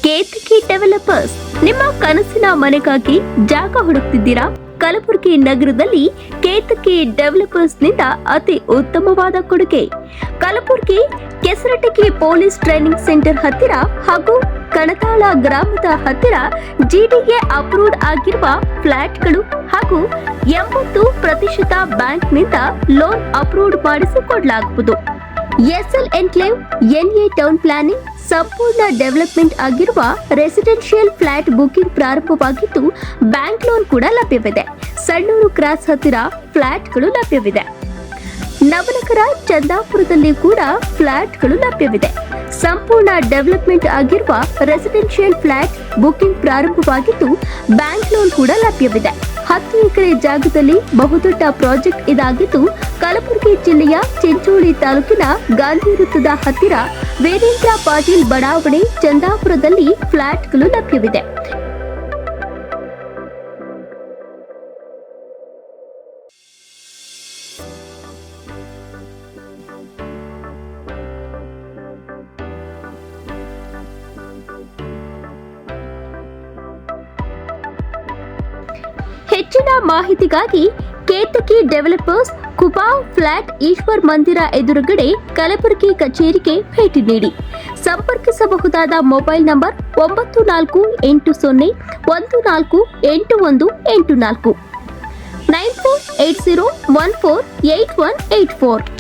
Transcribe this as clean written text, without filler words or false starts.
Ketaki developers ನಿಮ್ಮ ಕನಸಿನ ಮನೆಗಾಗಿ ಜಾಗ ಹುಡುಕ್ತಿದ್ದೀರಾ? ಕಲಬುರಗಿ ನಗರದಲ್ಲಿ ಕೇತಕಿ ಡೆವಲಪರ್ಸ್ ನಿಂದ ಅತಿ ಉತ್ತಮವಾದ ಕೊಡುಗೆ. ಕಲಬುರಗಿ ಕೆಸರಟಗಿ ಪೊಲೀಸ್ ಟ್ರೈನಿಂಗ್ ಸೆಂಟರ್ ಹತ್ತಿರ ಹಾಗೂ ಕಣತಾಳ ಗ್ರಾಮದ ಹತ್ತಿರ ಜಿಡಿಎ ಅಪ್ರೂವ್ಡ್ ಆಗಿರುವ ಫ್ಲಾಟ್ಗಳು ಹಾಗೂ 80% ಬ್ಯಾಂಕ್ನಿಂದ ಲೋನ್ ಅಪ್ರೂವ್ಡ್ ಮಾಡಿಸಿಕೊಡಲಾಗುವುದು. SL enclave, NA town planning, ಸಂಪೂರ್ಣ ಡೆವಲಪ್ಮೆಂಟ್ ಆಗಿರುವ ರೆಸಿಡೆನ್ಷಿಯಲ್ ಫ್ಲಾಟ್ ಬುಕಿಂಗ್ ಪ್ರಾರಂಭವಾಗಿದ್ದು ಬ್ಯಾಂಕ್ ಲೋನ್ ಕೂಡ ಲಭ್ಯವಿದೆ. ಸಣ್ಣೂರು ಕ್ರಾಸ್ ಹತ್ತಿರ ಫ್ಲಾಟ್ಗಳು ಲಭ್ಯವಿದೆ. ನವನಗರ ಚಂದಾಪುರದಲ್ಲಿ ಕೂಡ ಫ್ಲಾಟ್ಗಳು ಲಭ್ಯವಿದೆ. ಸಂಪೂರ್ಣ ಡೆವಲಪ್ಮೆಂಟ್ ಆಗಿರುವ ರೆಸಿಡೆನ್ಷಿಯಲ್ ಫ್ಲಾಟ್ ಬುಕಿಂಗ್ ಪ್ರಾರಂಭವಾಗಿದ್ದು ಬ್ಯಾಂಕ್ ಲೋನ್ ಕೂಡ ಲಭ್ಯವಿದೆ. 10 ಎಕರೆ ಜಾಗದಲ್ಲಿ ಬಹುದೊಡ್ಡ ಪ್ರಾಜೆಕ್ಟ್ ಇದಾಗಿದ್ದು ಕಲಬುರಗಿ ಜಿಲ್ಲೆಯ ಚಿಂಚೋಳಿ ತಾಲೂಕಿನ ಗಾಂಧಿ ವೃತ್ತದ ಹತ್ತಿರ ವೀರೇಂದ್ರ ಪಾಟೀಲ್ ಬಡಾವಣೆ ಚಂದಾಪುರದಲ್ಲಿ ಫ್ಲಾಟ್ಗಳು ಲಭ್ಯವಿದೆ. ಹೆಚ್ಚಿನ ಮಾಹಿತಿಗಾಗಿ ಕೇತಕಿ ಡೆವಲಪರ್ಸ್, ಕುಪಾವ್ ಫ್ಲಾಟ್, ಈಶ್ವರ್ ಮಂದಿರ ಎದುರುಗಡೆ ಕಲಬುರಗಿ ಕಚೇರಿಗೆ ಭೇಟಿ ನೀಡಿ. ಸಂಪರ್ಕಿಸಬಹುದಾದ ಮೊಬೈಲ್ ನಂಬರ್ 9480148184 9480148184.